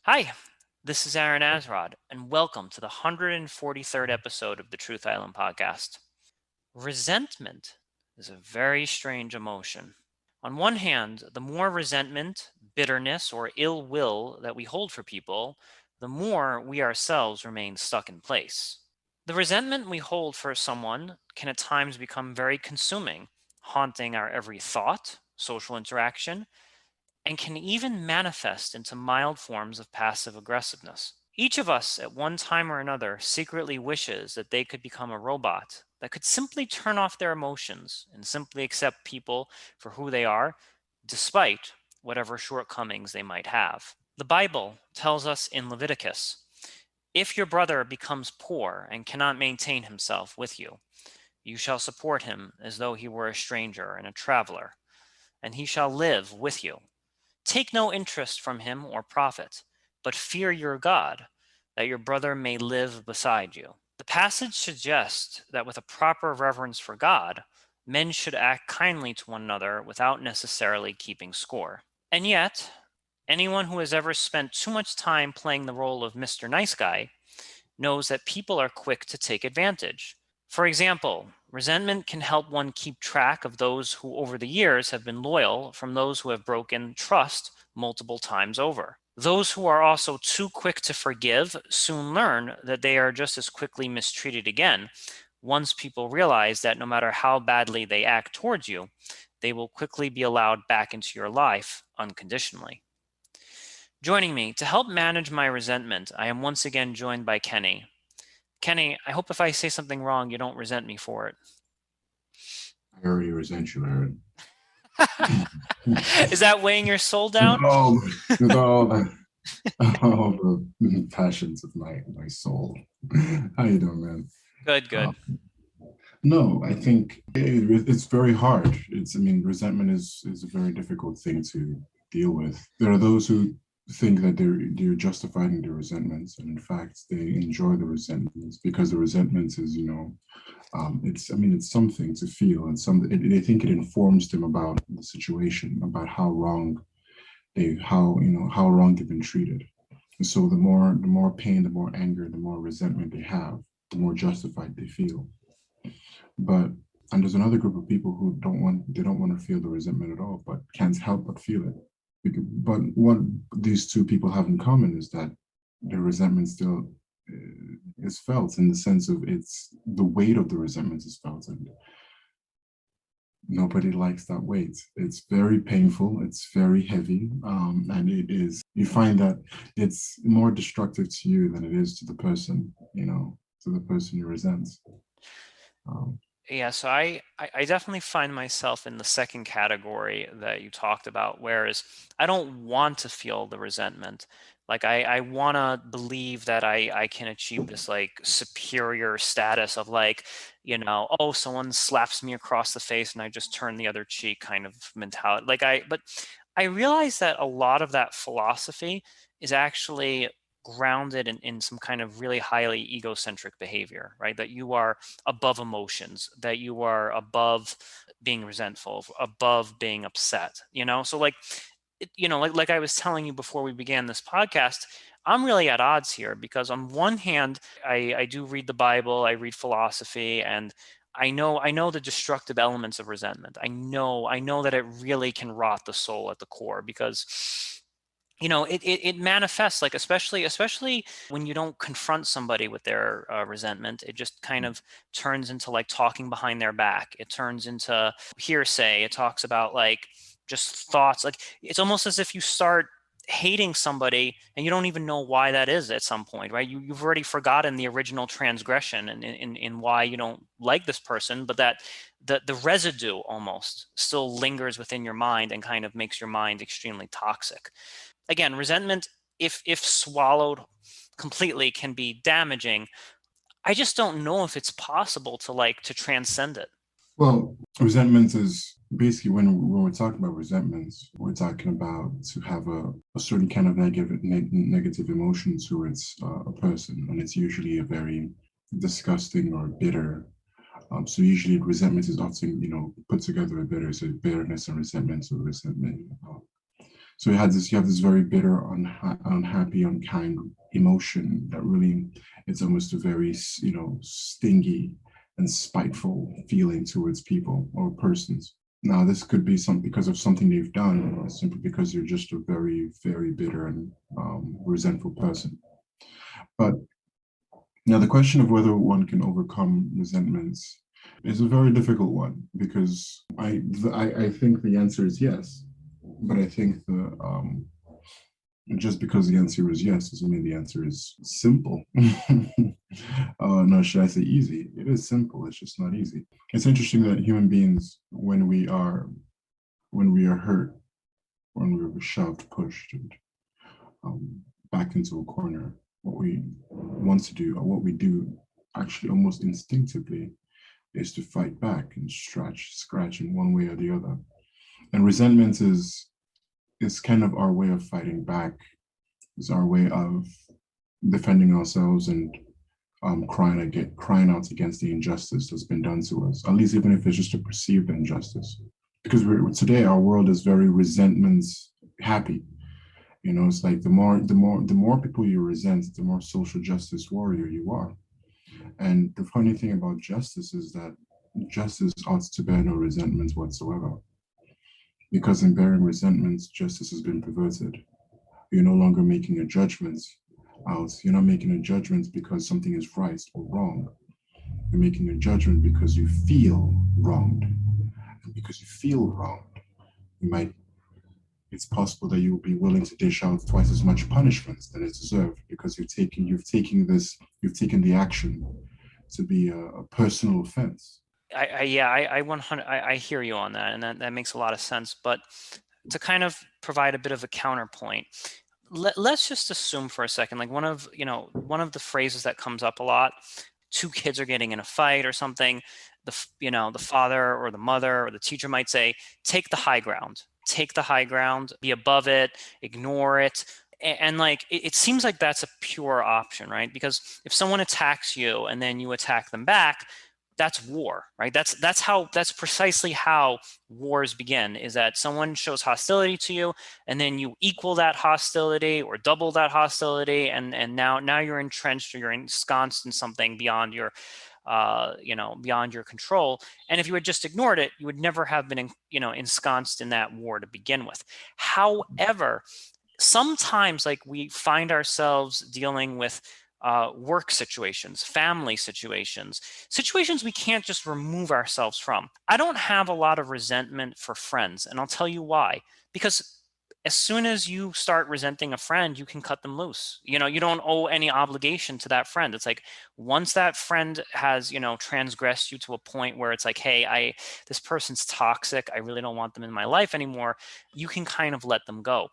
Hi, this is Aaron Asrod, and welcome to the 143rd episode of the Truth Island podcast. Resentment is a very strange emotion. On one hand, the more resentment, bitterness, or ill will that we hold for people, the more we ourselves remain stuck in place. The resentment we hold for someone can at times become very consuming, haunting our every thought, social interaction, and can even manifest into mild forms of passive aggressiveness. Each of us, at one time or another, secretly wishes that they could become a robot that could simply turn off their emotions and simply accept people for who they are, despite whatever shortcomings they might have. The Bible tells us in Leviticus, if your brother becomes poor and cannot maintain himself with you, you shall support him as though he were a stranger and a traveler, and he shall live with you. Take no interest from him or profit, but fear your God, that your brother may live beside you. The passage suggests that with a proper reverence for God, men should act kindly to one another without necessarily keeping score. And yet, anyone who has ever spent too much time playing the role of Mr. Nice Guy knows that people are quick to take advantage. For example, resentment can help one keep track of those who over the years have been loyal from those who have broken trust multiple times over. Those who are also too quick to forgive soon learn that they are just as quickly mistreated again once people realize that no matter how badly they act towards you, they will quickly be allowed back into your life unconditionally. Joining me to help manage my resentment, I am once again joined by Kenny. Kenny, I hope if I say something wrong, you don't resent me for it. I already resent you, Aaron. Is that weighing your soul with down? all with all the passions of my soul. How you doing, man? Good, Uh, good. no, I think it's very hard. Resentment is a very difficult thing to deal with. There are those who think that they're justified in their resentments, and in fact, they enjoy the resentments because the resentments is, it's something to feel, and they think it informs them about the situation, about how wrong they've been treated. And so the more pain, the more anger, the more resentment they have, the more justified they feel. But and there's another group of people who don't want to feel the resentment at all, but can't help but feel it. But what these two people have in common is that the resentment still is felt, in the sense of it's the weight of the resentment is felt, and nobody likes that weight. It's very painful, it's very heavy, and you find that it's more destructive to you than it is to the person, to the person you resent. um, Yeah, so I definitely find myself in the second category that you talked about, whereas I don't want to feel the resentment. Like I want to believe that I can achieve this like superior status of like, oh, someone slaps me across the face and I just turn the other cheek kind of mentality. But I realize that a lot of that philosophy is actually grounded in some kind of really highly egocentric behavior, right? That you are above emotions, that you are above being resentful, above being upset, So like I was telling you before we began this podcast, I'm really at odds here because on one hand, I do read the Bible, I read philosophy, and I know the destructive elements of resentment. I know that it really can rot the soul at the core because it manifests like especially when you don't confront somebody with their resentment. It just kind of turns into like talking behind their back. It turns into hearsay. It talks about like just thoughts. Like it's almost as if you start hating somebody and you don't even know why that is at some point, right? You've already forgotten the original transgression and in why you don't like this person, but that the residue almost still lingers within your mind and kind of makes your mind extremely toxic. Again, resentment, if swallowed completely, can be damaging. I just don't know if it's possible to transcend it. well, resentment is basically, when we're talking about resentments, we're talking about to have a certain kind of negative emotion towards a person, and it's usually a very disgusting or bitter. So usually resentment is often, put together with bitter, so bitterness and resentment. So resentment. So you have this very bitter, unhappy, unkind emotion that really, it's almost a very, stingy and spiteful feeling towards people or persons. Now, this could be something because of something they've done, or simply because you're just a very, very bitter and resentful person. But now, the question of whether one can overcome resentments is a very difficult one because I think the answer is yes, but I think the just because the answer is yes doesn't mean the answer is simple. No, should I say easy? It is simple. It's just not easy. It's interesting that human beings, when we are hurt, when we're shoved, pushed, and um, back into a corner, what we want to do, or what we do actually almost instinctively, is to fight back and scratch in one way or the other. And resentment is kind of our way of fighting back, is our way of defending ourselves and crying out against the injustice that's been done to us, at least even if it's just a perceived injustice. Because today our world is very resentment happy. It's like the more people you resent, the more social justice warrior you are. And the funny thing about justice is that justice ought to bear no resentment whatsoever. Because in bearing resentments, justice has been perverted. You're no longer making a judgment out. You're not making a judgment because something is right or wrong. You're making a judgment because you feel wronged. And because you feel wronged, it's possible that you will be willing to dish out twice as much punishment than is deserved because you've taken the action to be a personal offense. I 100, I hear you on that, and that makes a lot of sense. But to kind of provide a bit of a counterpoint, let's just assume for a second, like one of the phrases that comes up a lot: two kids are getting in a fight or something. The father or the mother or the teacher might say, "Take the high ground. Take the high ground. Be above it. Ignore it." And like it seems like that's a pure option, right? Because if someone attacks you and then you attack them back, that's war, right? That's precisely how wars begin, is that someone shows hostility to you and then you equal that hostility or double that hostility, and now you're entrenched or you're ensconced in something beyond your beyond your control. And if you had just ignored it, you would never have been ensconced in that war to begin with. However, sometimes like we find ourselves dealing with work situations, family situations, situations we can't just remove ourselves from. I don't have a lot of resentment for friends, and I'll tell you why. Because as soon as you start resenting a friend, you can cut them loose. You don't owe any obligation to that friend. It's like once that friend has, transgressed you to a point where it's like, hey, this person's toxic. I really don't want them in my life anymore. You can kind of let them go.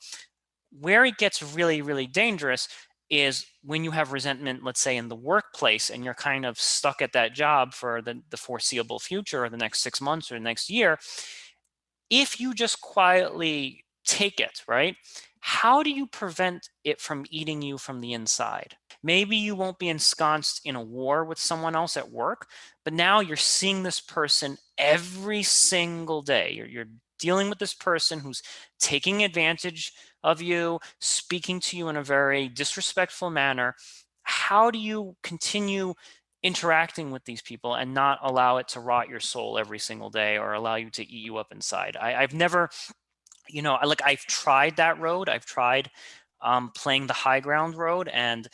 Where it gets really, really dangerous is when you have resentment, let's say in the workplace, and you're kind of stuck at that job for the foreseeable future or the next 6 months or the next year. If you just quietly take it, right? How do you prevent it from eating you from the inside? Maybe you won't be ensconced in a war with someone else at work, but now you're seeing this person every single day. You're dealing with this person who's taking advantage of you, speaking to you in a very disrespectful manner. How do you continue interacting with these people and not allow it to rot your soul every single day or allow you to eat you up inside? I've never, I've tried that road. I've tried playing the high ground road. And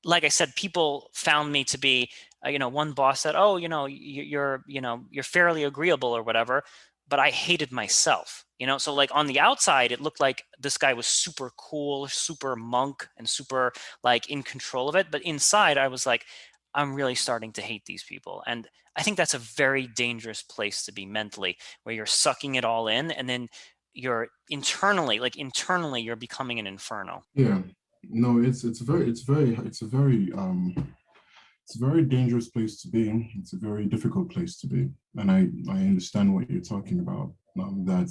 like I said, people found me to be, one boss said, "Oh, you're fairly agreeable or whatever," but I hated myself. So like on the outside, it looked like this guy was super cool, super monk, and super like in control of it. But inside, I was like, I'm really starting to hate these people. And I think that's a very dangerous place to be mentally, where you're sucking it all in, and then you're internally, you're becoming an inferno. Yeah, no, it's a very dangerous place to be. It's a very difficult place to be, and I understand what you're talking about. That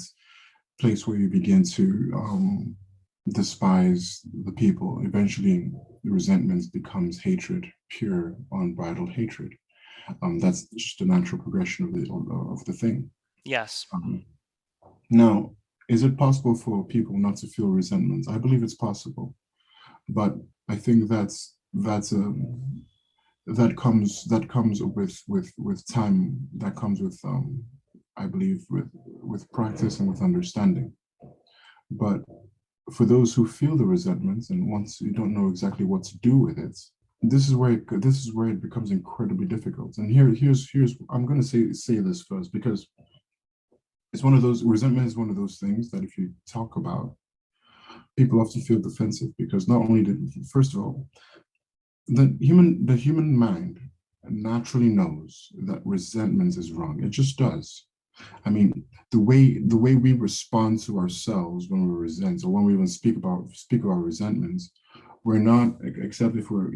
place where you begin to despise the people. Eventually, the resentment becomes hatred, pure, unbridled hatred. That's just a natural progression of the thing. Yes. Now, Is it possible for people not to feel resentment? I believe it's possible, but I think that comes with time. That comes with I believe with practice and with understanding. But for those who feel the resentments and once you don't know exactly what to do with it, this is where it becomes incredibly difficult. And here's I'm going to say this first, because it's one of those resentment is one of those things that if you talk about, people often feel defensive, because not only did first of all, the human mind naturally knows that resentment is wrong. It just does. I mean, the way we respond to ourselves when we resent, or when we even speak about resentments, we're not, except if we're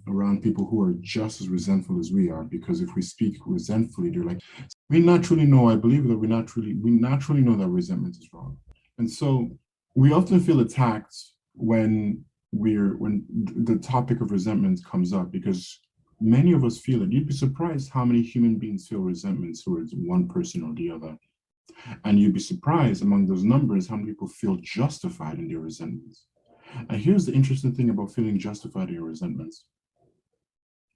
around people who are just as resentful as we are. Because if we speak resentfully, they're like, we naturally know. I believe that we naturally know that resentment is wrong, and so we often feel attacked when the topic of resentment comes up, because many of us feel it. You'd be surprised how many human beings feel resentment towards one person or the other. And you'd be surprised among those numbers how many people feel justified in their resentments. And here's the interesting thing about feeling justified in your resentments: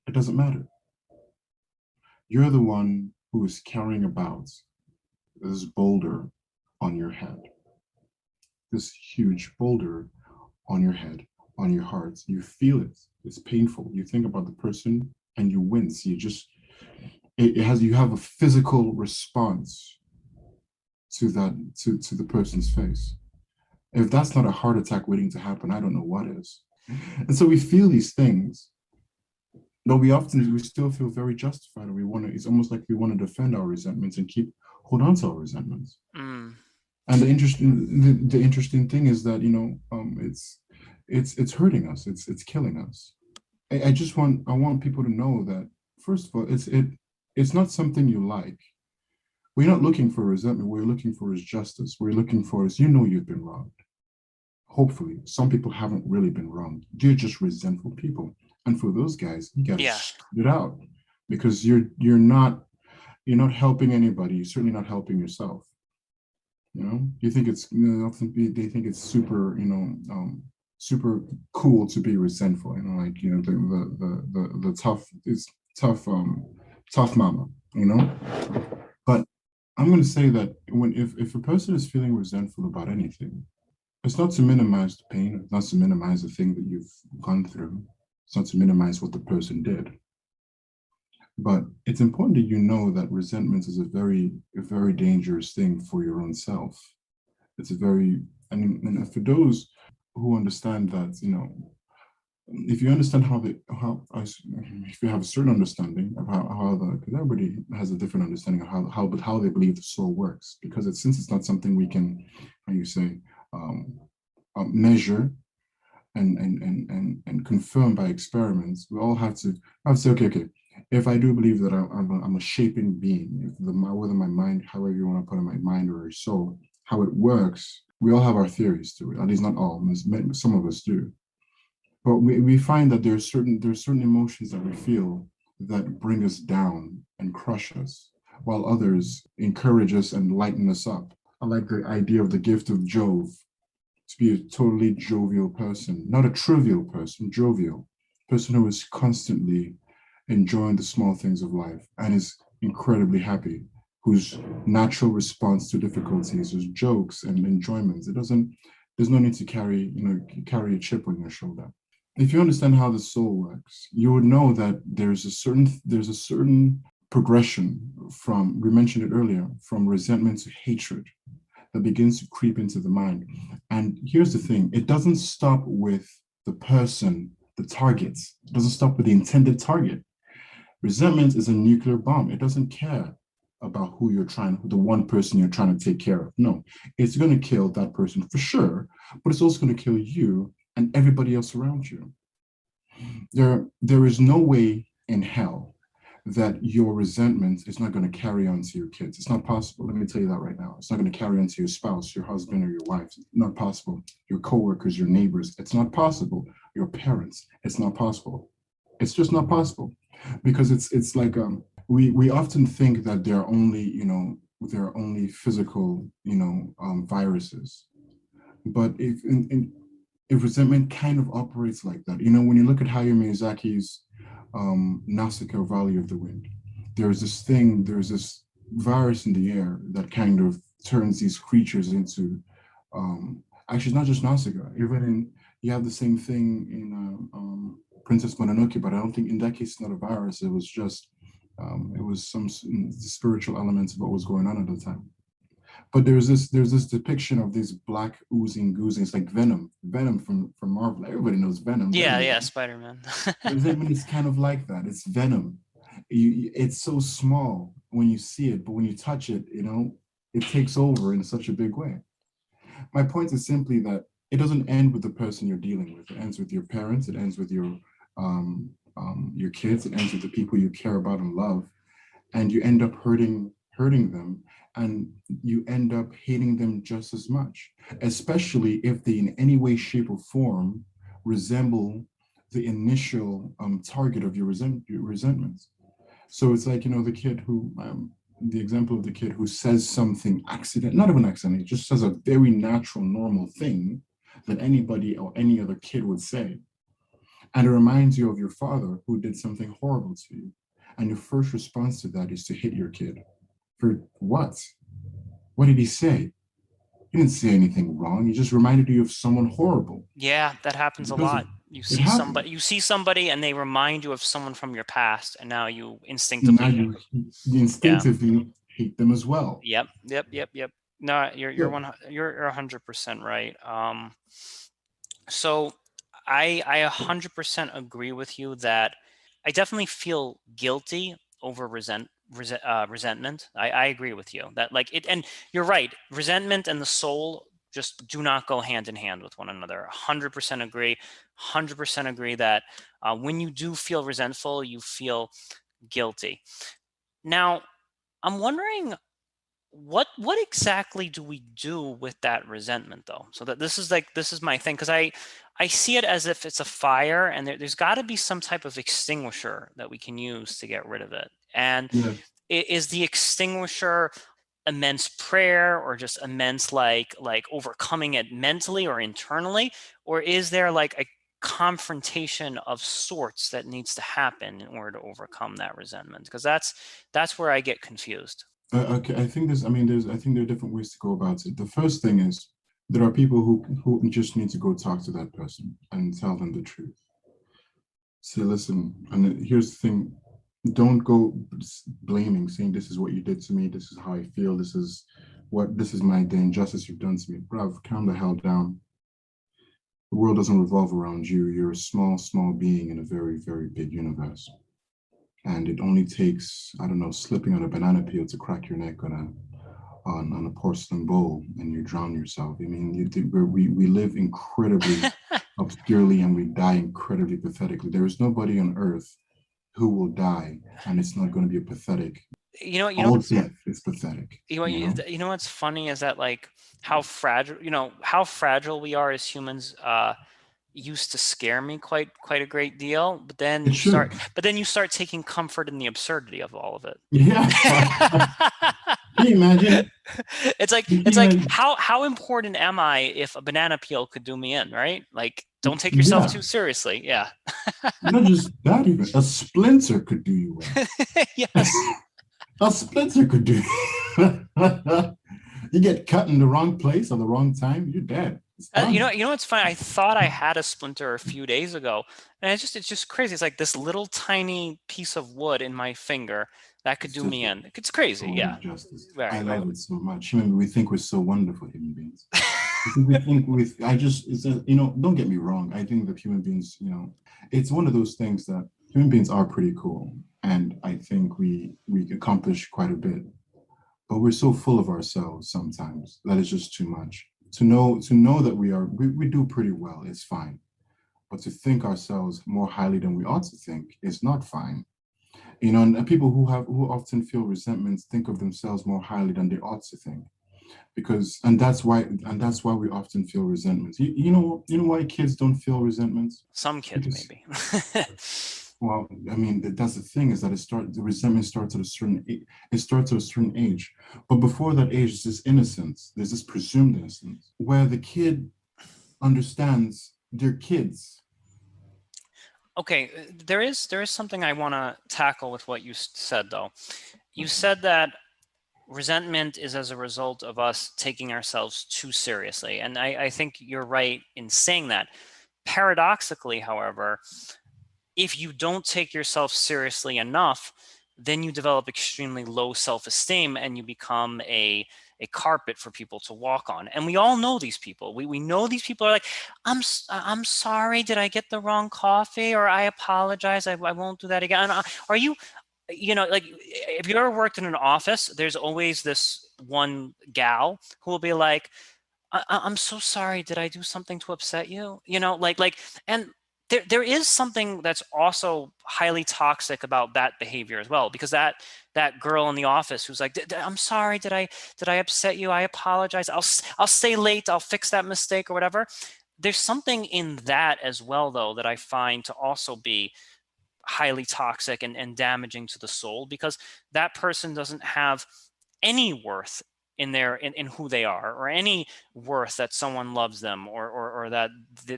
it doesn't matter. You're the one who is carrying about this boulder on your head, this huge boulder on your head, on your heart. You feel it. It's painful. You think about the person and you wince. You have a physical response to that, to the person's face. If that's not a heart attack waiting to happen, I don't know what is. And so we feel these things, though we still feel very justified, and it's almost like we want to defend our resentments and hold on to our resentments. Mm. And the interesting thing is that it's hurting us. It's killing us. I want people to know that, first of all, it's not something you like. We're not looking for resentment. We're looking for is justice. We're looking for is, you've been wronged. Hopefully, some people haven't really been wronged. They're just resentful people. And for those guys, you gotta Yeah. spit it out, because you're not helping anybody. You're certainly not helping yourself. You think it's often they think it's super cool to be resentful. Like the tough is tough mama. But I'm going to say that if a person is feeling resentful about anything, it's not to minimize the pain. It's not to minimize the thing that you've gone through. It's not to minimize what the person did. But it's important that you know that resentment is a very dangerous thing for your own self. It's a very, and for those who understand that, if you understand if you have a certain understanding of because everybody has a different understanding of how they believe the soul works, because since it's not something we can, how you say, measure and confirm by experiments. We all have to say, okay, if I do believe that I'm a shaping being, whether my mind, however you want to put it, my mind or soul, how it works, we all have our theories to it. At least not all, some of us do. But we find that there's certain emotions that we feel that bring us down and crush us, while others encourage us and lighten us up. I like the idea of the gift of Jove, to be a totally jovial person, not a trivial person, jovial person who is constantly enjoying the small things of life and is incredibly happy, whose natural response to difficulties is jokes and enjoyments. There's no need to carry a chip on your shoulder. If you understand how the soul works, you would know that there's a certain progression from, we mentioned it earlier, from resentment to hatred that begins to creep into the mind. And here's the thing, it doesn't stop with the person, the target. It doesn't stop with the intended target. Resentment is a nuclear bomb. It doesn't care about the one person you're trying to take care of. No, it's going to kill that person for sure, but it's also going to kill you and everybody else around you. There is no way in hell that your resentment is not going to carry on to your kids. It's not possible. Let me tell you that right now. It's not going to carry on to your spouse, your husband, or your wife. It's not possible. Your coworkers, your neighbors. It's not possible. Your parents. It's not possible. It's just not possible, because it's like we often think that there are only they're only physical, viruses. But if resentment kind of operates like that, when you look at Hayao Miyazaki's Nausicaa Valley of the Wind, there's this virus in the air that kind of turns these creatures into, actually, not just Nausicaa, you have the same thing in Princess Mononoke, but I don't think in that case it's not a virus. It was just, it was some spiritual elements of what was going on at the time. But there's this depiction of these black oozing goozing. It's like Venom from Marvel. Everybody knows Venom. Yeah, Spider-Man. Venom is kind of like that. It's venom. It's so small when you see it, but when you touch it, it takes over in such a big way. My point is simply that it doesn't end with the person you're dealing with. It ends with your parents. It ends with your kids. It ends with the people you care about and love, and you end up hurting them, and you end up hating them just as much, especially if they in any way, shape, or form resemble the initial target of your resentment. So it's like, the kid who, the example of the kid who says something not even accidentally, just says a very natural, normal thing that anybody or any other kid would say. And it reminds you of your father who did something horrible to you. And your first response to that is to hit your kid. For what? What did he say? He didn't say anything wrong. He just reminded you of someone horrible. Yeah, that happens a lot. You see somebody and they remind you of someone from your past, and now you instinctively hate them as well. Yep. No, you're 100% right. So I 100% agree with you that I definitely feel guilty over resentment. I agree with you that and you're right. Resentment and the soul just do not go hand in hand with one another. 100% agree. 100% agree that when you do feel resentful, you feel guilty. Now, I'm wondering what exactly do we do with that resentment, though? So that this is my thing, because I see it as if it's a fire, and there's got to be some type of extinguisher that we can use to get rid of it. And is the extinguisher immense prayer, or just immense like overcoming it mentally or internally, or is there like a confrontation of sorts that needs to happen in order to overcome that resentment? Because that's where I get confused. Okay, I think there are different ways to go about it. The first thing is, there are people who just need to go talk to that person and tell them the truth. Say, listen, and here's the thing: don't go blaming, saying this is what you did to me, this is how I feel, this is the injustice you've done to me. Bruv, calm the hell down. The world doesn't revolve around you. You're a small being in a very, very big universe. And it only takes, I don't know, slipping on a banana peel to crack your neck on a porcelain bowl, and you drown yourself. I mean, we live incredibly obscurely, and we die incredibly pathetically. There is nobody on earth who will die and it's not going to be a pathetic. All death is pathetic. You know what's funny is that how fragile we are as humans used to scare me quite a great deal, but then you start taking comfort in the absurdity of all of it. Yeah. Can you imagine? It's like how important am I if a banana peel could do me in, right? Like, don't take yourself too seriously. Yeah. Not just that, even a splinter could do you well. Yes. A splinter could do you. You get cut in the wrong place at the wrong time, you're dead. You know what's funny? I thought I had a splinter a few days ago, and it's just crazy. It's like this little tiny piece of wood in my finger that could do me in. It's crazy. Yeah. I love it so much. We think we're so wonderful human beings. Don't get me wrong. I think that human beings, it's one of those things that human beings are pretty cool. And I think we accomplish quite a bit, but we're so full of ourselves sometimes that it's just too much. To know that we do pretty well is fine, but to think ourselves more highly than we ought to think is not fine. And people who often feel resentment think of themselves more highly than they ought to think, and that's why we often feel resentment. You know why kids don't feel resentment? Some kids maybe. Well, I mean, that's the thing is that the resentment starts at a certain it starts at a certain age. But before that age, there's this innocence, there's this presumed innocence, where the kid understands they're kids. Okay, there is something I want to tackle with what you said though. You said that resentment is as a result of us taking ourselves too seriously, and I think you're right in saying that. Paradoxically, however, if you don't take yourself seriously enough, then you develop extremely low self-esteem and you become a carpet for people to walk on. And we all know these people. We know these people are like, I'm sorry, did I get the wrong coffee? Or I apologize, I won't do that again. Are you, like if you ever worked in an office, there's always this one gal who will be like, I'm so sorry. Did I do something to upset you? And there is something that's also highly toxic about that behavior as well, because that girl in the office who's like, I'm sorry, did I upset you? I apologize. I'll stay late. I'll fix that mistake or whatever. There's something in that as well, though, that I find to also be highly toxic and damaging to the soul, because that person doesn't have any worth in who they are, or any worth that someone loves them, or that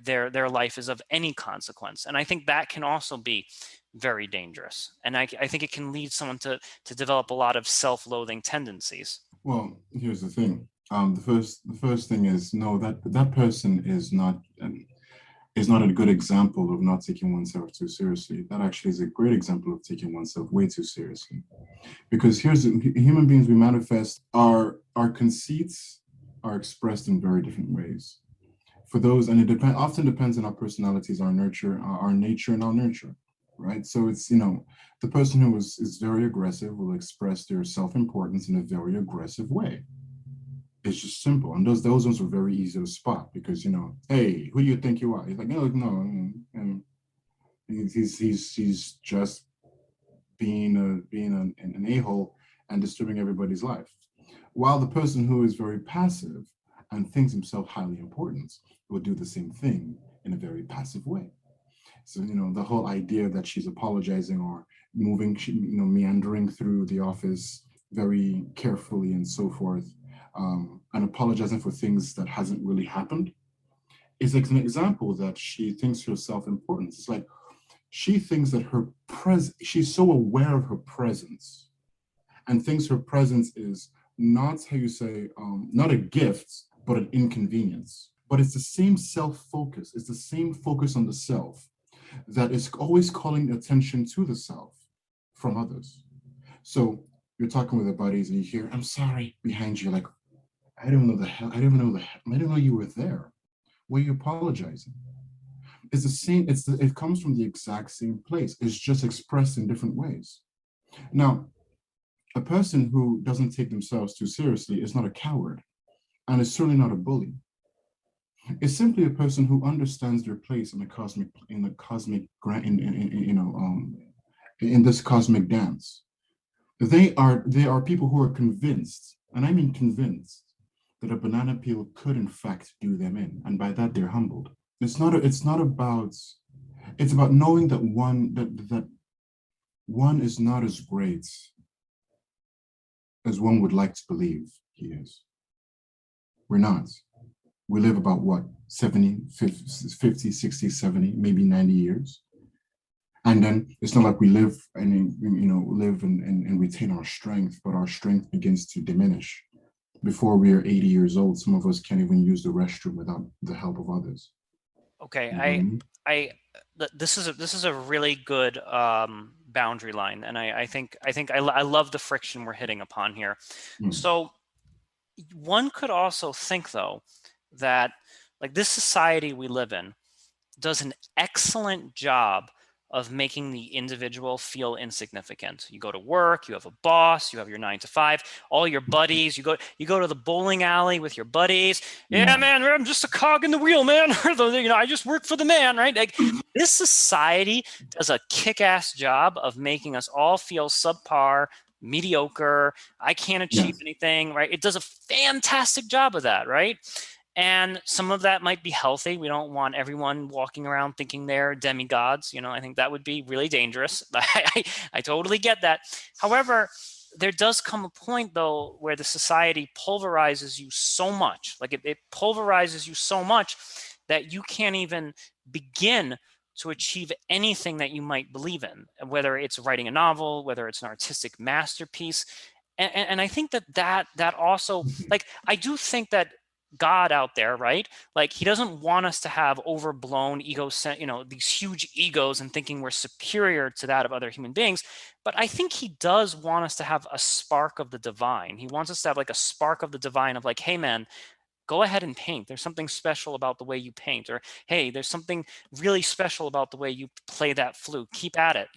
their life is of any consequence. And I think that can also be very dangerous, and I think it can lead someone to develop a lot of self-loathing tendencies. Well, here's the thing. The first thing is no, that person is not a good example of not taking oneself too seriously. That actually is a great example of taking oneself way too seriously. Because human beings, we manifest our conceits are expressed in very different ways. For those, and often depends on our personalities, our nurture, our nature, and our nurture, right? So it's the person who is very aggressive will express their self-importance in a very aggressive way. It's just simple, and those ones were very easy to spot because hey, who do you think you are? He's like, no, and he's just being an a-hole and disturbing everybody's life. While the person who is very passive and thinks himself highly important will do the same thing in a very passive way. So the whole idea that she's apologizing or moving, meandering through the office very carefully and so forth, and apologizing for things that hasn't really happened is like an example that she thinks herself important. It's like she thinks that she's so aware of her presence and thinks her presence is not how you say, not a gift, but an inconvenience. But it's the same self-focus. It's the same focus on the self that is always calling attention to the self from others. So you're talking with your buddies and you hear, I'm sorry, behind you, like, I don't know the hell, I didn't know you were there. Why are you apologizing? It's the same, it comes from the exact same place. It's just expressed in different ways. Now, a person who doesn't take themselves too seriously is not a coward, and is certainly not a bully. It's simply a person who understands their place in the cosmic, in this cosmic dance. They are people who are convinced, and I mean convinced, that a banana peel could in fact do them in, and by that they're humbled. It's about knowing that one is not as great as one would like to believe he is. We're not. We live about what, 70, 50, 60, 70, maybe 90 years. And then it's not like we live and and retain our strength, but our strength begins to diminish. Before we are 80 years old, some of us can't even use the restroom without the help of others. Okay, You know what I mean? this is a really good boundary line, and I love the friction we're hitting upon here. Mm. So one could also think, though, that like this society we live in does an excellent job of making the individual feel insignificant. You go to work, you have a boss, you have your 9 to 5, all your buddies, you go to the bowling alley with your buddies. Yeah, man, I'm just a cog in the wheel, man. I just work for the man, right? Like this society does a kick-ass job of making us all feel subpar, mediocre. I can't achieve Yes. anything, right? It does a fantastic job of that, right? And some of that might be healthy. We don't want everyone walking around thinking they're demigods. I think that would be really dangerous. I totally get that. However, there does come a point, though, where the society pulverizes you so much, like it pulverizes you so much that you can't even begin to achieve anything that you might believe in, whether it's writing a novel, whether it's an artistic masterpiece. And I think that also, like, I do think that God out there, right? Like, he doesn't want us to have overblown ego, these huge egos and thinking we're superior to that of other human beings. But I think he does want us to have a spark of the divine. He wants us to have like a spark of the divine of like, hey man, go ahead and paint. There's something special about the way you paint. Or, hey, there's something really special about the way you play that flute. Keep at it.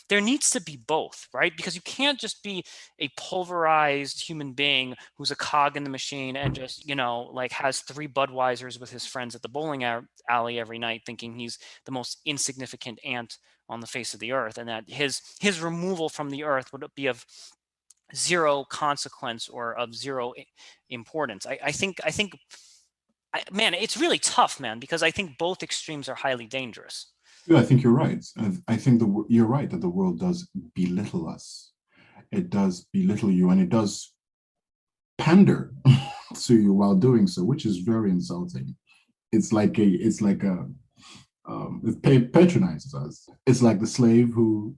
There needs to be both, right? Because you can't just be a pulverized human being who's a cog in the machine and just, like has 3 Budweisers with his friends at the bowling alley every night, thinking he's the most insignificant ant on the face of the earth, and that his removal from the earth would be of zero consequence or of zero importance. I think, man, it's really tough, man, because I think both extremes are highly dangerous. Yeah, I think you're right. I think you're right that the world does belittle us. It does belittle you, and it does pander to you while doing so, which is very insulting. It patronizes us. It's like the slave who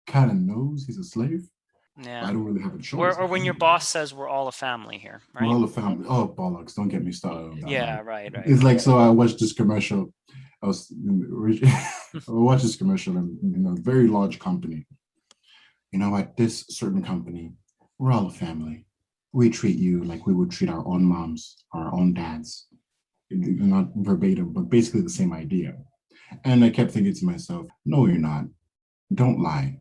kind of knows he's a slave. Yeah. I don't really have a choice. Or when your boss says we're all a family here, We're right? all a family. Oh, bollocks. Don't get me started on that, Yeah, man. right. It's like, so I watched this commercial. I was I watched this commercial in a very large company. At this certain company, we're all a family. We treat you like we would treat our own moms, our own dads. Not verbatim, but basically the same idea. And I kept thinking to myself, no, you're not. Don't lie.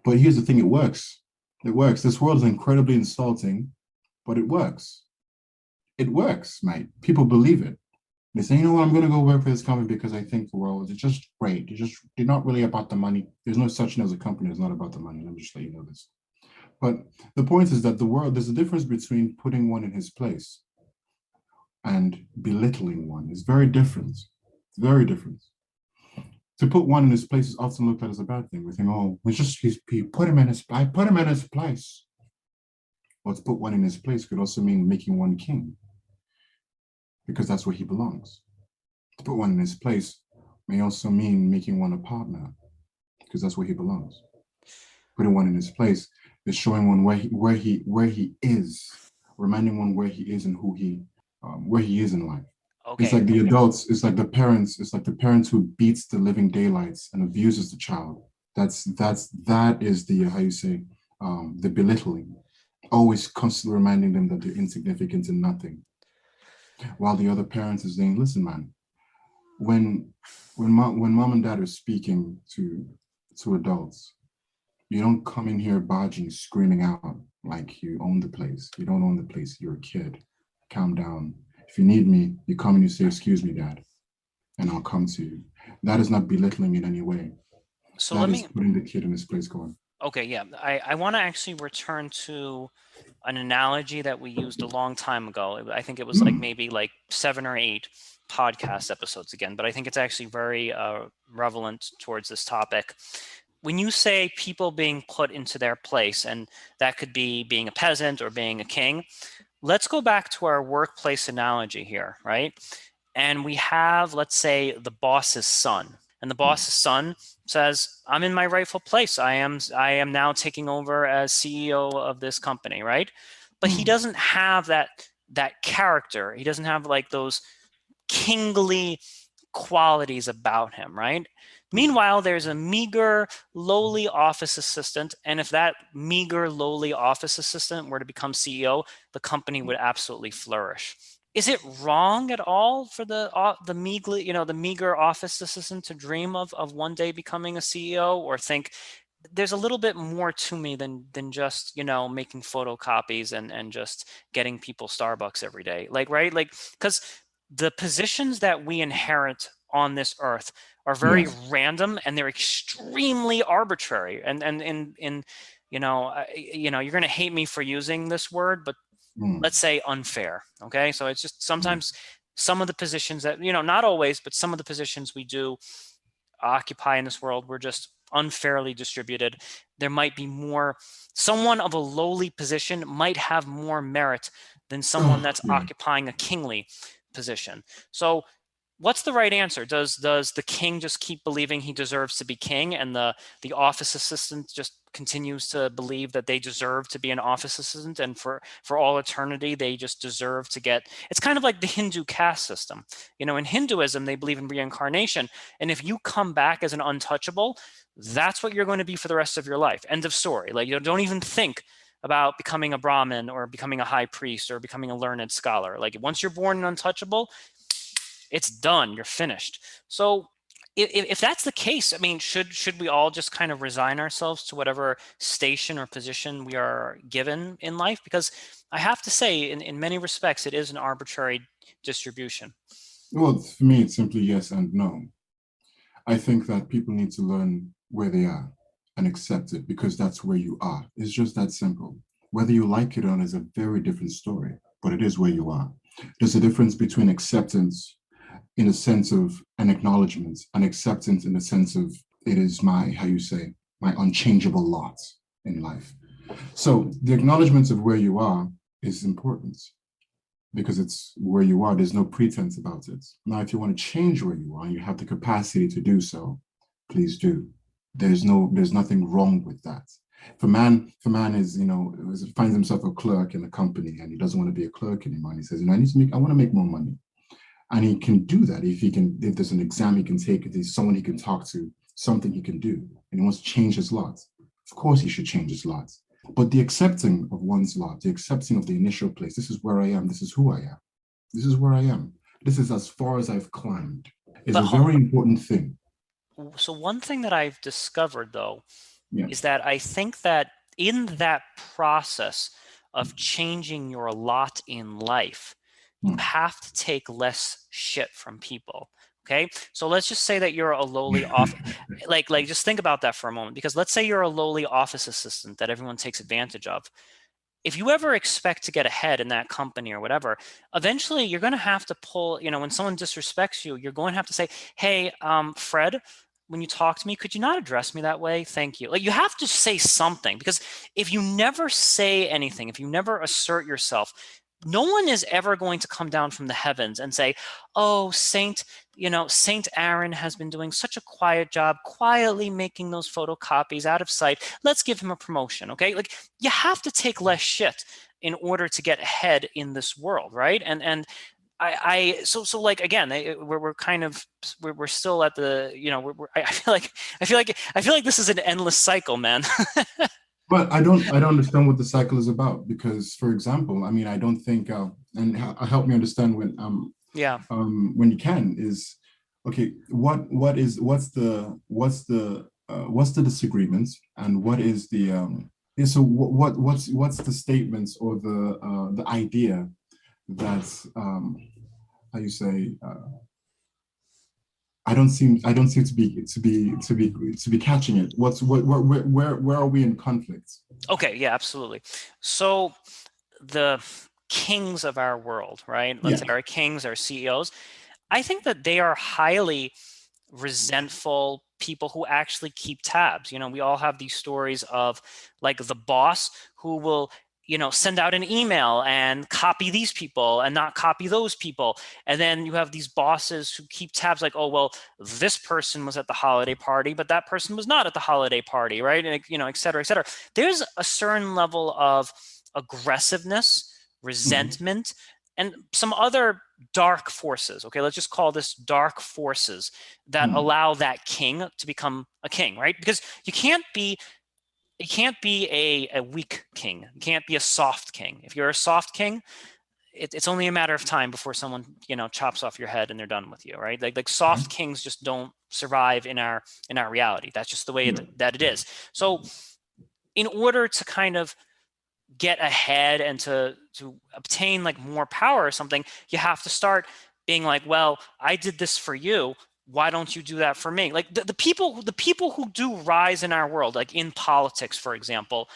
But here's the thing, it works. It works. This world is incredibly insulting, but it works. It works, mate. People believe it. They say, I'm going to go work for this company because I think the world is just great. They're not really about the money. There's no such thing as a company that's not about the money. Let me just let you know this. But the point is that there's a difference between putting one in his place and belittling one. It's very different. It's very different. To put one in his place is often looked at as a bad thing. We think, he put him in his, I put him in his place. Well, to put one in his place could also mean making one king, because that's where he belongs. To put one in his place may also mean making one a partner, because that's where he belongs. Putting one in his place is showing one where he is, reminding one where he is and where he is in life. Okay. It's like the adults, it's like the parents who beats the living daylights and abuses the child. That is the, how you say, the belittling, always constantly reminding them that they're insignificant and nothing. While the other parent is saying, listen, man, when mom and dad are speaking to adults, you don't come in here barging, screaming out like you own the place. You don't own the place. You're a kid. Calm down. If you need me, you come and you say, excuse me, dad, and I'll come to you. That is not belittling in any way. So that is putting the kid in his place going. Okay, yeah. I want to actually return to an analogy that we used a long time ago. I think it was maybe 7 or 8 podcast episodes again, but I think it's actually very relevant towards this topic. When you say people being put into their place, and that could be being a peasant or being a king, let's go back to our workplace analogy here, right? And we have, let's say, the boss's son. And the boss's son says, I'm in my rightful place. I am now taking over as CEO of this company, right? But he doesn't have that character. He doesn't have those kingly qualities about him, right? Meanwhile, there's a meager, lowly office assistant. And if that meager, lowly office assistant were to become CEO, the company would absolutely flourish. Is it wrong at all for the meager office assistant to dream of one day becoming a CEO, or think there's a little bit more to me than just making photocopies and just getting people Starbucks every day, right? Because the positions that we inherit on this earth are very random, and they're extremely arbitrary. And you're going to hate me for using this word, but let's say unfair. Okay, so it's just sometimes some of the positions that, not always, but some of the positions we do occupy in this world, we're just unfairly distributed. There might be someone of a lowly position might have more merit than someone that's Yeah. occupying a kingly position. So what's the right answer? Does the king just keep believing he deserves to be king, and the office assistant just continues to believe that they deserve to be an office assistant, and for all eternity they just deserve to get? It's kind of like the Hindu caste system. In Hinduism, they believe in reincarnation, and if you come back as an untouchable, that's what you're going to be for the rest of your life. End of story. Like, don't even think about becoming a Brahmin or becoming a high priest or becoming a learned scholar. Like, once you're born an untouchable, it's done. You're finished. So if that's the case, I mean, should we all just kind of resign ourselves to whatever station or position we are given in life? Because I have to say, in many respects, it is an arbitrary distribution. Well, for me, it's simply yes and no. I think that people need to learn where they are and accept it, because that's where you are. It's just that simple. Whether you like it or not is a very different story, but it is where you are. There's a difference between acceptance in a sense of an acknowledgement, and acceptance in the sense of it is my, how you say, my unchangeable lot in life. So the acknowledgement of where you are is important, because it's where you are. There's no pretense about it. Now, if you want to change where you are and you have the capacity to do so, please do. There's nothing wrong with that. If a man is, finds himself a clerk in a company and he doesn't want to be a clerk anymore, and he says, I want to make more money. And he can do that if there's an exam he can take, if there's someone he can talk to, something he can do, and he wants to change his lot. Of course he should change his lot. But the accepting of one's lot, the accepting of the initial place, this is where I am, this is who I am, this is where I am, this is as far as I've climbed, is a very important thing. So one thing that I've discovered, though, is that I think that in that process of changing your lot in life, you have to take less shit from people. Okay, so let's just say that you're a lowly like just think about that for a moment, because let's say you're a lowly office assistant that everyone takes advantage of. If you ever expect to get ahead in that company or whatever, eventually you're going to have to pull, when someone disrespects you, you're going to have to say, hey, Fred, when you talk to me, could you not address me that way? Thank you. Like, you have to say something, because if you never say anything, if you never assert yourself, no one is ever going to come down from the heavens and say, oh, Saint Aaron has been doing such a quiet job, quietly making those photocopies out of sight. Let's give him a promotion. Okay. Like, you have to take less shit in order to get ahead in this world. Right. And so like, again, we're still at the, I feel like this is an endless cycle, man. But I don't understand what the cycle is about, because, for example, I mean, I don't think, and help me understand when you can, is, okay, what's the disagreement, and what is the so what's the statements or the idea that how you say, I don't seem to be catching it. Where are we in conflict? Okay, yeah, absolutely. So the kings of our world, right? Let's say our kings, our CEOs, I think that they are highly resentful people who actually keep tabs. We all have these stories of, like, the boss who will send out an email and copy these people and not copy those people. And then you have these bosses who keep tabs, like, oh, well, this person was at the holiday party, but that person was not at the holiday party, right? And, et cetera, et cetera. There's a certain level of aggressiveness, resentment, and some other dark forces. Okay, let's just call this dark forces that allow that king to become a king, right? Because you can't be a weak king. You can't be a soft king. If you're a soft king, it's only a matter of time before someone chops off your head and they're done with you, right? Like soft kings just don't survive in our reality. That's just the way that it is. So in order to kind of get ahead and to obtain like more power or something, you have to start being like, well, I did this for you, why don't you do that for me? Like the people who do rise in our world, like in politics, for example,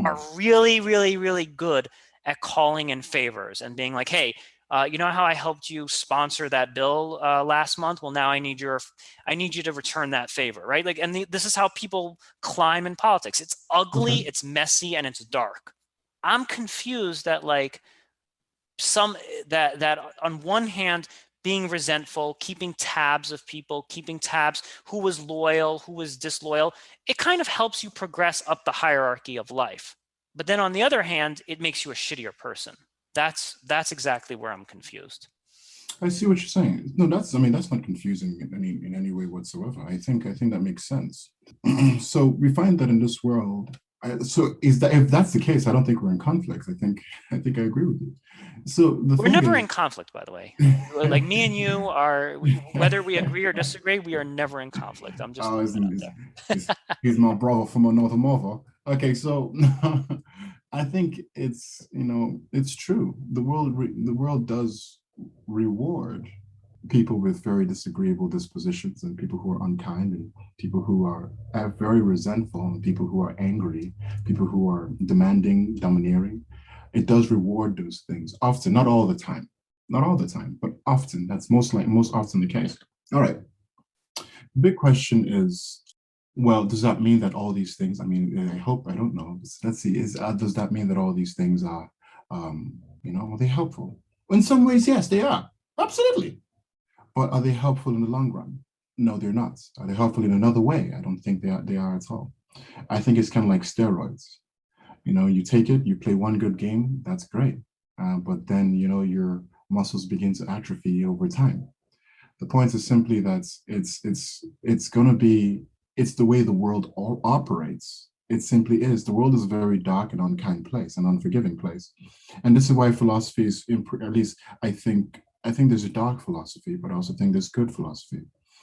are really, really, really good at calling in favors and being like, hey, You know how I helped you sponsor that bill last month? Well, now I need you to return that favor, right? Like, and this is how people climb in politics. It's ugly, Okay. it's messy, and it's dark. I'm confused that like some that on one hand being resentful, keeping tabs of people, keeping tabs who was loyal, who was disloyal, it kind of helps you progress up the hierarchy of life. But then on the other hand, it makes you a shittier person. That's exactly where I'm confused. I see what you're saying. No, that's, I mean, that's not confusing in any way whatsoever. I think that makes sense. So we find that in this world, so is that, if that's the case, I don't think we're in conflict. I think I agree with you. So the We're thing never in is, conflict, by the way. Like me and you are, whether we agree or disagree, we are never in conflict. I'm just oh, throwing that out he's my brother from another mother. Okay, so I think it's, it's true. The world does reward people with very disagreeable dispositions, and people who are unkind, and people who are very resentful, and people who are angry, people who are demanding, domineering. It does reward those things often, not all the time, not all the time, but often. That's most often the case. All right. The big question is, well, does that mean that all these things? I mean, I hope, I don't know. Let's see. Does that mean that all these things are, are they helpful? In some ways, yes, they are. Absolutely. But are they helpful in the long run? No, they're not. Are they helpful in another way? I don't think they are at all. I think it's kind of like steroids. You take it, you play one good game, that's great. But then, your muscles begin to atrophy over time. The point is simply that it's going to be, it's the way the world operates. It simply is. The world is a very dark and unkind place, an unforgiving place. And this is why philosophy is, at least I think there's a dark philosophy, but I also think there's good philosophy,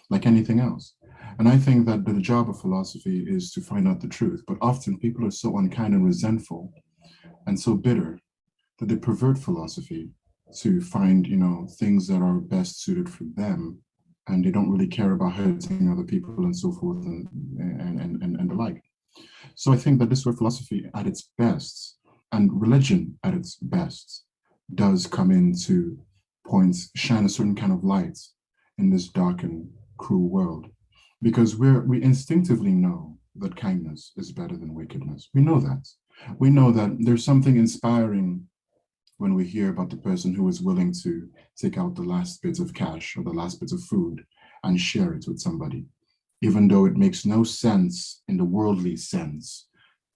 like anything else. And I think that the job of philosophy is to find out the truth. But often people are so unkind and resentful and so bitter that they pervert philosophy to find, things that are best suited for them. And they don't really care about hurting other people and so forth, and the like. So I think that this is where philosophy at its best, and religion at its best, does come into points, shine a certain kind of light in this dark and cruel world. Because we instinctively know that kindness is better than wickedness. We know that. We know that there's something inspiring when we hear about the person who is willing to take out the last bits of cash or the last bits of food and share it with somebody, even though it makes no sense in the worldly sense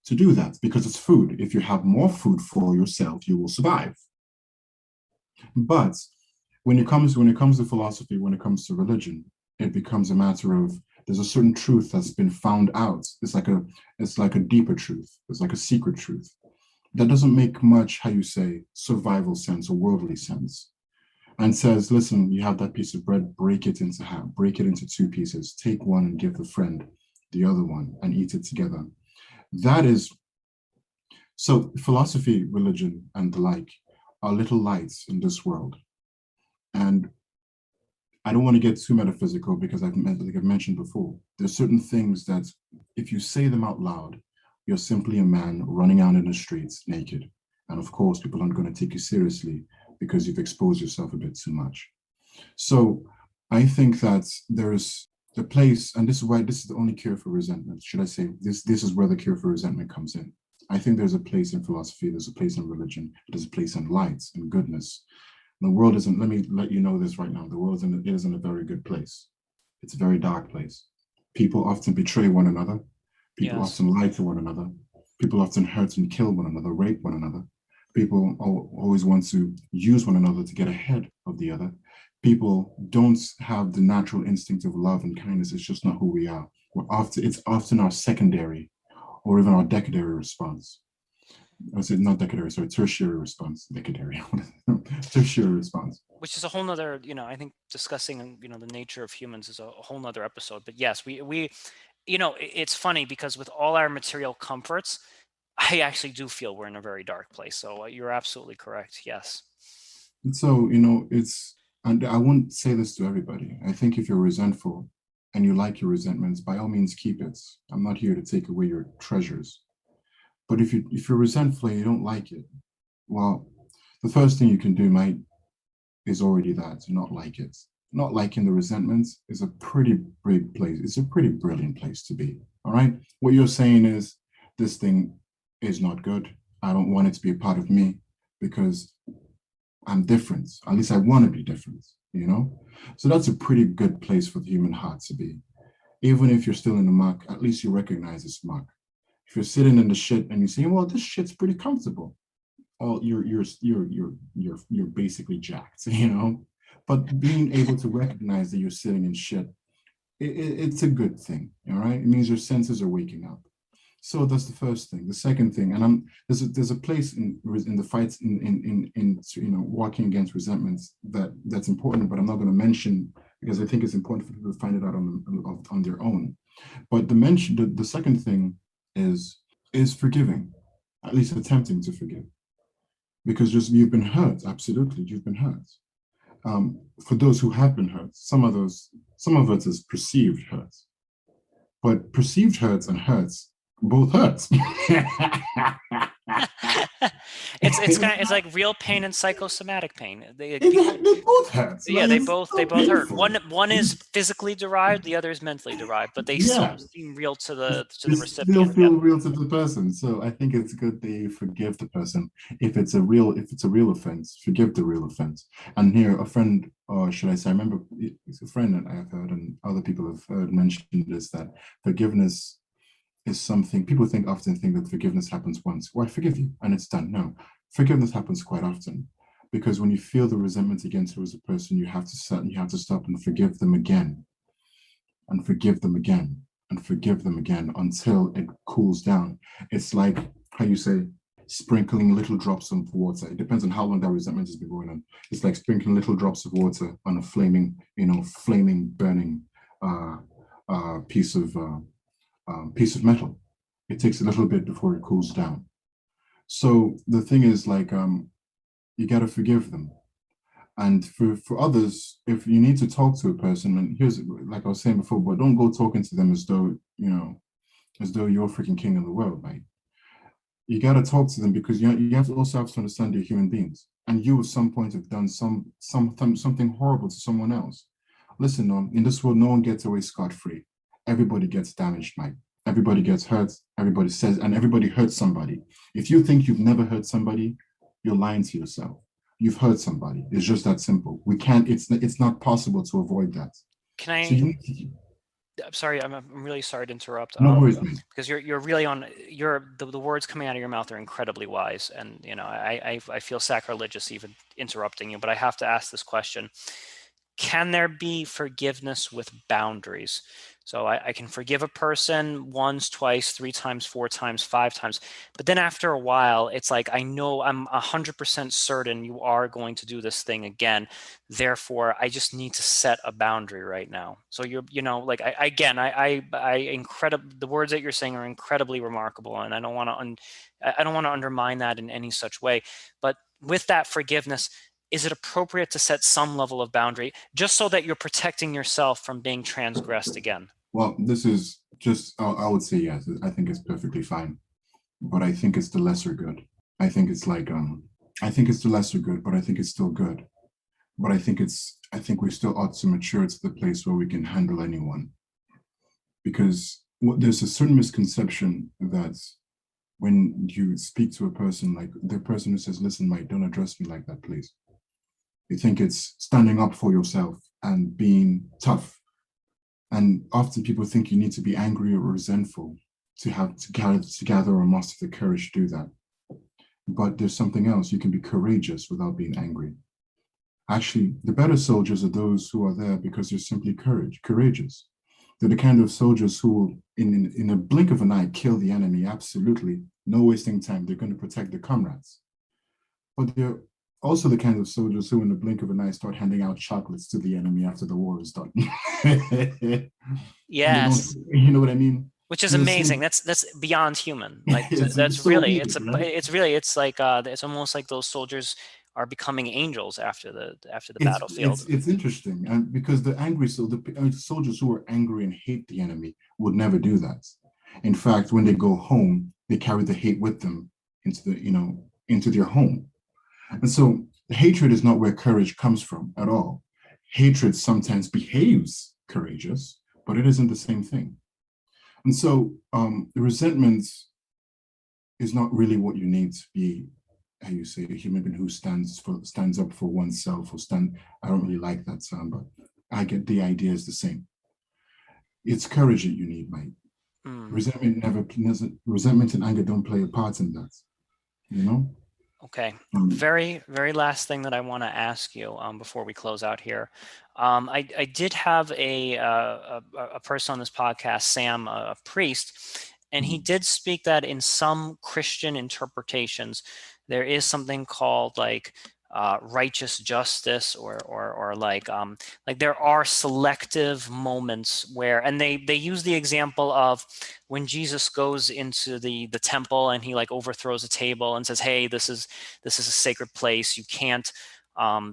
to do that, because it's food. If you have more food for yourself, you will survive. But when it comes to philosophy, when it comes to religion, it becomes a matter of, there's a certain truth that's been found out. It's like a deeper truth. It's like a secret truth that doesn't make much, how you say, survival sense or worldly sense, and says, listen, you have that piece of bread, break it into half, break it into two pieces, take one and give the friend the other one and eat it together. That is, so philosophy, religion, and the like are little lights in this world. And I don't want to get too metaphysical, because like I've mentioned before, there's certain things that if you say them out loud, you're simply a man running out in the streets naked. And of course, people aren't going to take you seriously because you've exposed yourself a bit too much. So I think that there's the place, and this is why this is the only cure for resentment. Should I say this is where the cure for resentment comes in. I think there's a place in philosophy, there's a place in religion, there's a place in light and goodness. The world isn't, let me let you know this right now, the world isn't a very good place. It's a very dark place. People often betray one another. People Yes. often lie to one another. People often hurt and kill one another, rape one another. People always want to use one another to get ahead of the other. People don't have the natural instinct of love and kindness. It's just not who we are. It's often our secondary or even our decadary response. I said not decadary, sorry, tertiary response, decadary, tertiary response. Which is a whole nother, I think discussing, the nature of humans is a whole nother episode. But yes, we it's funny because with all our material comforts, I actually do feel we're in a very dark place. So you're absolutely correct. Yes. And so, and I won't say this to everybody. I think if you're resentful and you like your resentments, by all means keep it. I'm not here to take away your treasures. But if you're resentful and you don't like it, well, the first thing you can do might is already that, to not like it. Not liking the resentment is a pretty big place. It's a pretty brilliant place to be. All right. What you're saying is this thing is not good. I don't want it to be a part of me because I'm different. At least I want to be different, you know? So that's a pretty good place for the human heart to be. Even if you're still in the muck, at least you recognize it's muck. If you're sitting in the shit and you say, well, this shit's pretty comfortable, oh, you're basically jacked, you know. But being able to recognize that you're sitting in shit, it's a good thing. All right, it means your senses are waking up. So that's the first thing. The second thing, and there's a place in the fights in walking against resentments that's important, but I'm not going to mention because I think it's important for people to find it out on their own. But the second thing is forgiving, at least attempting to forgive, because just you've been hurt. Absolutely, you've been hurt. For those who have been hurt, some of it is perceived hurts, but perceived hurts and hurts both hurts. It's like real pain and psychosomatic pain. They both hurt. Yeah, Like, they it's both so they both hurt. painful. One is physically derived, the other is mentally derived, but they Yeah, still seem real to the it still recipient. Yeah. feel real to the person. So I think it's good that you forgive the person. If it's a real offense, forgive the real offense. And here, a friend, or should I say, I remember it's a friend that I've heard and other people have heard mentioned this, that forgiveness is something people often think that forgiveness happens once. Well, I forgive you and it's done. No, forgiveness happens quite often, because when you feel the resentment against you as a person, you have to stop and forgive them again, and forgive them again, and forgive them again until it cools down. It's like how you say sprinkling little drops of water. It depends on how long that resentment has been going on. It's like sprinkling little drops of water on a flaming, burning piece of metal. It takes a little bit before it cools down. So the thing is, like, you got to forgive them. And for others, if you need to talk to a person, and here's, like I was saying before, but don't go talking to them as though, as though you're freaking king of the world, right? You got to talk to them because you have to also have to understand they're human beings. And you at some point have done something horrible to someone else. Listen, in this world, no one gets away scot-free. Everybody gets damaged, Mike. Everybody gets hurt. Everybody says, and everybody hurts somebody. If you think you've never hurt somebody, you're lying to yourself. You've hurt somebody. It's just that simple. We can't. It's not possible to avoid that. Can I? So you need to, I'm sorry. I'm really sorry to interrupt. no worries, man. Because you're really on. The words coming out of your mouth are incredibly wise, and I feel sacrilegious even interrupting you, but I have to ask this question: can there be forgiveness with boundaries? So I can forgive a person once, twice, 3 times, 4 times, 5 times. But then after a while, it's like, I know I'm 100% certain you are going to do this thing again. Therefore, I just need to set a boundary right now. So like, the words that you're saying are incredibly remarkable. And I don't want to undermine that in any such way. But with that forgiveness, is it appropriate to set some level of boundary just so that you're protecting yourself from being transgressed again? Well, this is just, I would say yes. I think it's perfectly fine, but I think it's the lesser good. I think it's like, I think it's the lesser good, but I think it's still good. But I think we still ought to mature to the place where we can handle anyone. Because there's a certain misconception that when you speak to a person, like the person who says, listen, Mike, don't address me like that, please. You think it's standing up for yourself and being tough. And often people think you need to be angry or resentful to gather or muster the courage to do that. But there's something else. You can be courageous without being angry. Actually, the better soldiers are those who are there because they're simply courageous. They're the kind of soldiers who, in a blink of an eye, kill the enemy. Absolutely, no wasting time. They're going to protect their comrades. But they're also the kind of soldiers who, in the blink of an eye, start handing out chocolates to the enemy after the war is done. Yes. You know what I mean? Which is amazing. That's beyond human. Like it's almost like those soldiers are becoming angels after the battlefield. It's interesting, and because the soldiers who are angry and hate the enemy would never do that. In fact, when they go home, they carry the hate with them into their home. And so Hatred is not where courage comes from at all. Hatred sometimes behaves courageous, but it isn't the same thing. And so resentment is not really what you need to be, how you say, a human being who stands up for oneself or stand. I don't really like that term, but I get the idea is the same. It's courage that you need, mate. Resentment and anger don't play a part in that, you know? Okay. Very, very last thing that I want to ask you before we close out here. I did have a person on this podcast, Sam, a priest, and he did speak that in some Christian interpretations, there is something called like righteous justice, or like there are selective moments where, and they use the example of when Jesus goes into the temple and he like overthrows a table and says, "Hey, this is a sacred place. You can't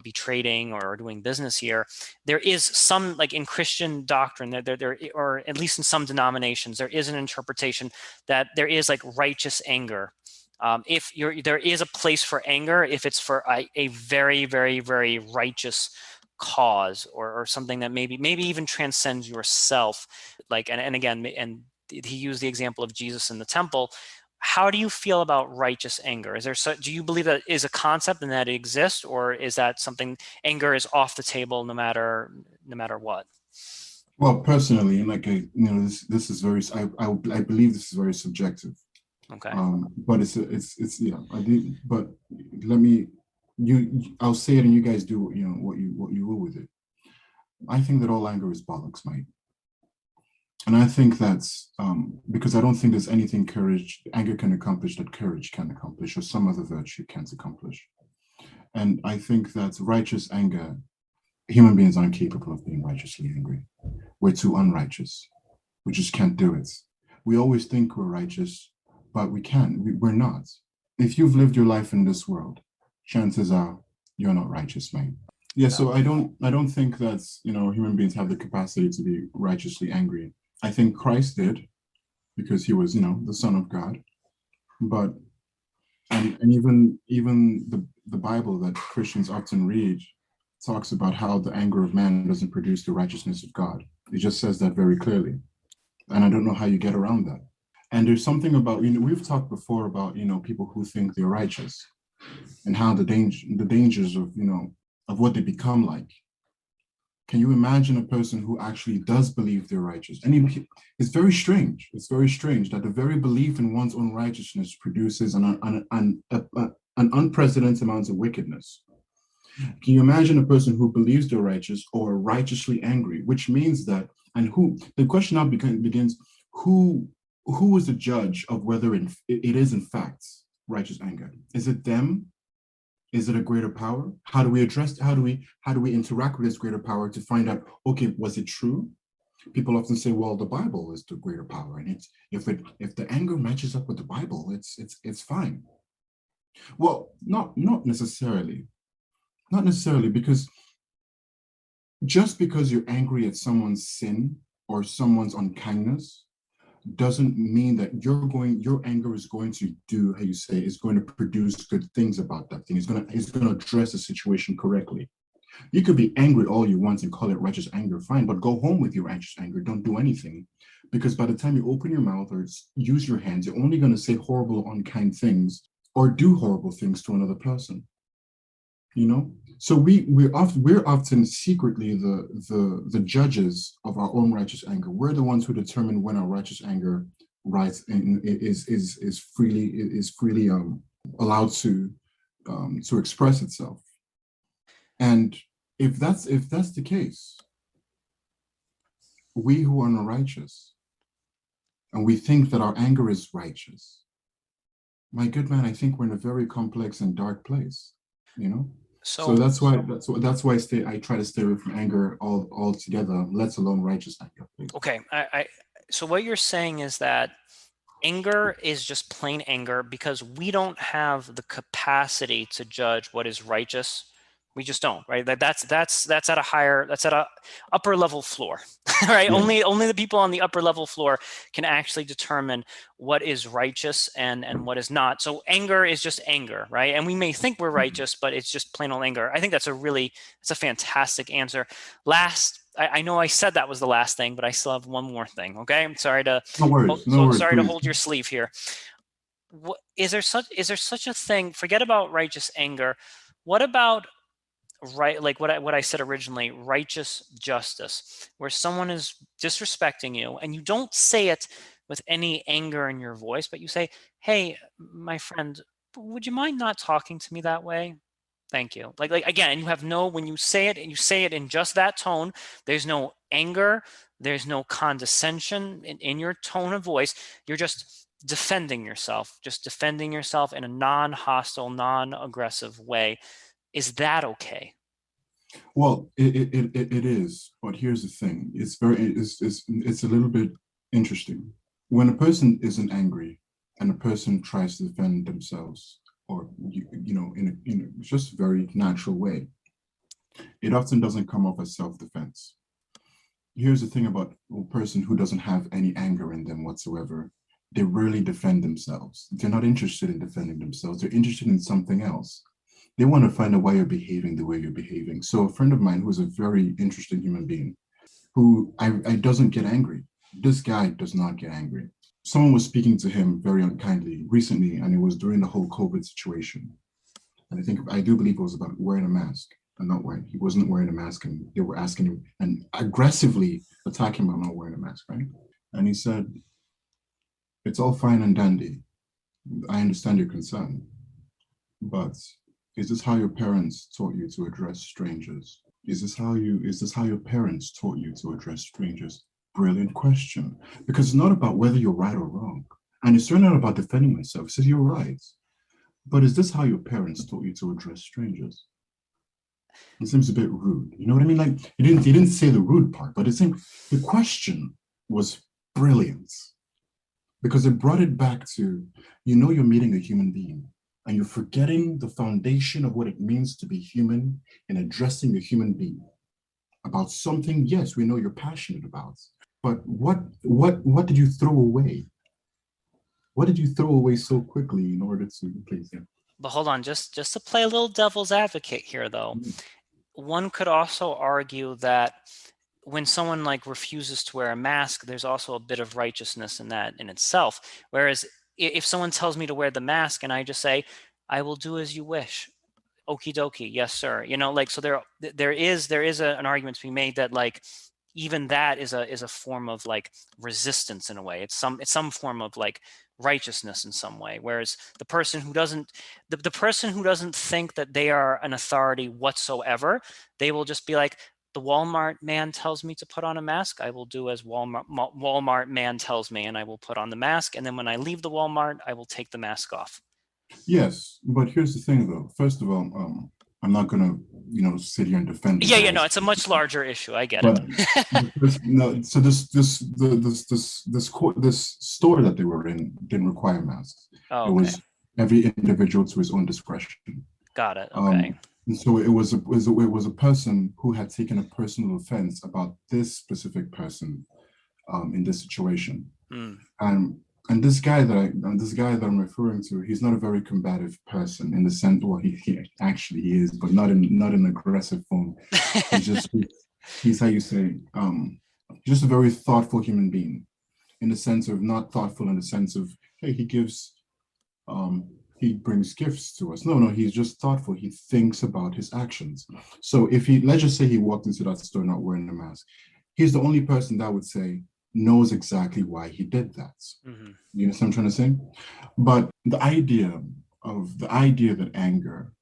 be trading or doing business here." There is some, like in Christian doctrine, there, or at least in some denominations, there is an interpretation that there is like righteous anger. If there is a place for anger, if it's for a very, very, very righteous cause, or something that maybe even transcends yourself. Like, and again, and he used the example of Jesus in the temple. How do you feel about righteous anger? Do you believe that is a concept and that it exists, or is that something, anger is off the table no matter what? Well, personally, like this is very. I believe this is very subjective. Okay. But it's yeah. I do, but let me I'll say it and you guys do what you will with it. I think that all anger is bollocks, mate. And I think that's because I don't think there's anything anger can accomplish that courage can accomplish, or some other virtue can't accomplish. And I think that righteous anger, human beings aren't capable of being righteously angry. We're too unrighteous. We just can't do it. We always think we're righteous, but we can't. We're not. If you've lived your life in this world, chances are you're not righteous, mate. Yeah, so I don't think that human beings have the capacity to be righteously angry. I think Christ did, because he was the Son of God. But and even the Bible that Christians often read talks about how the anger of man doesn't produce the righteousness of God. It just says that very clearly. And I don't know how you get around that. And there's something about, we've talked before about, people who think they're righteous and how the dangers of, of what they become like. Can you imagine a person who actually does believe they're righteous? And it's very strange. It's very strange that the very belief in one's own righteousness produces an unprecedented amount of wickedness. Can you imagine a person who believes they're righteous or righteously angry, which means that, and the question now begins, who is the judge of whether it is in fact righteous anger? Is it them? Is it a greater power? How do we interact with this greater power to find out, okay, was it true? People often say, well, the Bible is the greater power, and if the anger matches up with the Bible, it's fine. Well, not necessarily. Not necessarily, because just because you're angry at someone's sin or someone's unkindness doesn't mean that your anger is going to do, how you say, is going to produce good things about that thing. It's going to address the situation correctly. You could be angry all you want and call it righteous anger, fine, but go home with your righteous anger. Don't do anything, because by the time you open your mouth or use your hands, you're only going to say horrible, unkind things or do horrible things to another person. So we're often secretly the judges of our own righteous anger. We're the ones who determine when our righteous anger is freely allowed to express itself. And if that's the case, we who are unrighteous and we think that our anger is righteous, my good man, I think we're in a very complex and dark place. So that's why I try to stay away from anger altogether, let alone righteous anger. Okay, so what you're saying is that anger is just plain anger because we don't have the capacity to judge what is righteous We just don't, right? That's at a upper level floor, right? Yeah. Only the people on the upper level floor can actually determine what is righteous and what is not. So anger is just anger, right? And we may think we're righteous, but it's just plain old anger. I think it's a fantastic answer. Last, I know I said that was the last thing, but I still have one more thing. Okay, I'm sorry to No worries. No worries. sorry to Please. hold your sleeve here. Is there such a thing? Forget about righteous anger. What about right, like what I said originally, righteous justice, where someone is disrespecting you and you don't say it with any anger in your voice, but you say, "Hey, my friend, would you mind not talking to me that way? Thank you." Like again, you have no, when you say it and you say it in just that tone, there's no anger, there's no condescension in your tone of voice. You're just defending yourself in a non-hostile, non-aggressive way. Is that okay? Well, it is, but here's the thing. It's a little bit interesting. When a person isn't angry and a person tries to defend themselves, or in a just very natural way, it often doesn't come off as self-defense. Here's the thing about a person who doesn't have any anger in them whatsoever. They rarely defend themselves. They're not interested in defending themselves. They're interested in something else. They want to find out why you're behaving the way you're behaving. So a friend of mine who's a very interesting human being, who I doesn't get angry. This guy does not get angry. Someone was speaking to him very unkindly recently, and it was during the whole COVID situation. And I do believe it was about wearing a mask and not wearing. He wasn't wearing a mask, and they were asking him and aggressively attacking him about not wearing a mask, right? And he said, "It's all fine and dandy. I understand your concern, but is this how your parents taught you to address strangers? Is this how your parents taught you to address strangers?" Brilliant question. Because it's not about whether you're right or wrong. And it's certainly not about defending myself. It says you're right. But is this how your parents taught you to address strangers? It seems a bit rude. You know what I mean? Like he didn't say the rude part, but the question was brilliant. Because it brought it back to, you're meeting a human being. And you're forgetting the foundation of what it means to be human and addressing a human being about something, yes, we know you're passionate about, but what did you throw away? What did you throw away so quickly in order to please him? But hold on, just to play a little devil's advocate here, though, one could also argue that when someone like refuses to wear a mask, there's also a bit of righteousness in that in itself. Whereas if someone tells me to wear the mask and I just say, "I will do as you wish," okie dokie, yes sir, so there is an argument to be made that like even that is a form of like resistance in a way. It's some form of like righteousness in some way. Whereas the person who doesn't think that they are an authority whatsoever, they will just be like, "The Walmart man tells me to put on a mask. I will do as Walmart man tells me, and I will put on the mask. And then when I leave the Walmart, I will take the mask off." Yes, but here's the thing, though. First of all, I'm not gonna, sit here and defend. Yeah, no, it's a much larger issue. I get but it. no. So this store that they were in didn't require masks. Oh, It okay. was every individual to his own discretion. Got it. Okay. And so it was a person who had taken a personal offense about this specific person in this situation. And this guy that I'm referring to, he's not a very combative person in the sense, well, he actually is, but not in aggressive form. He's how you say, just a very thoughtful human being, in the sense of not thoughtful in the sense of, hey, he brings gifts to us. No, he's just thoughtful. He thinks about his actions. So let's just say he walked into that store not wearing a mask, he's the only person that would say, knows exactly why he did that. Mm-hmm. You know what I'm trying to say? But the idea that anger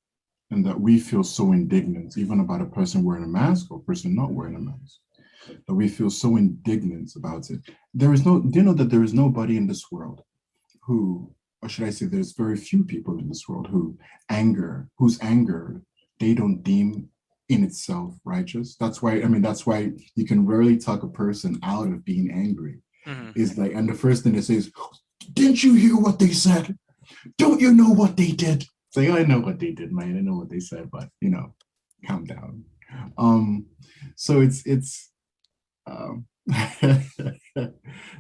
and that we feel so indignant, even about a person wearing a mask or a person not wearing a mask, that we feel so indignant about it. Do you know that there is nobody in this world who, or should I say, there's very few people in this world whose anger they don't deem in itself righteous. That's why you can rarely talk a person out of being angry. Mm-hmm. Is like, and the first thing they say is, "Didn't you hear what they said? Don't you know what they did?" Say, "I know what they did, man. I know what they said, but calm down. So it's um,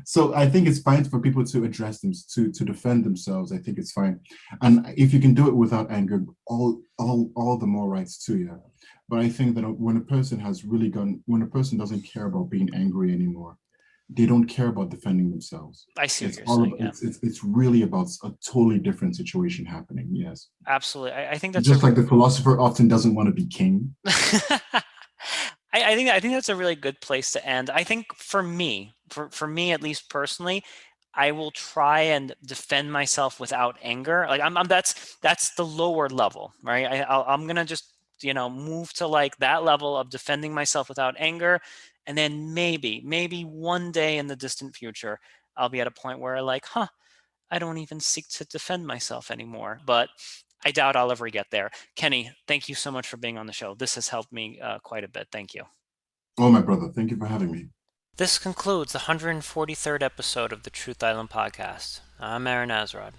so I think it's fine for people to address them to defend themselves. I think it's fine, and if you can do it without anger, all the more rights to you. But I think that when a person has really gone, when a person doesn't care about being angry anymore, they don't care about defending themselves. I see what It's you're all saying. about, Yeah, it's really about a totally different situation happening. Yes, absolutely. I think that's just like the philosopher often doesn't want to be king. I think that's a really good place to end. I think for me at least personally, I will try and defend myself without anger. Like I'm that's the lower level, right? I'm gonna just move to like that level of defending myself without anger, and then maybe one day in the distant future, I'll be at a point where like, I don't even seek to defend myself anymore. But I doubt I'll ever get there. Kenny, thank you so much for being on the show. This has helped me quite a bit. Thank you. Oh, my brother, thank you for having me. This concludes the 143rd episode of the Truth Island podcast. I'm Aaron Azrod.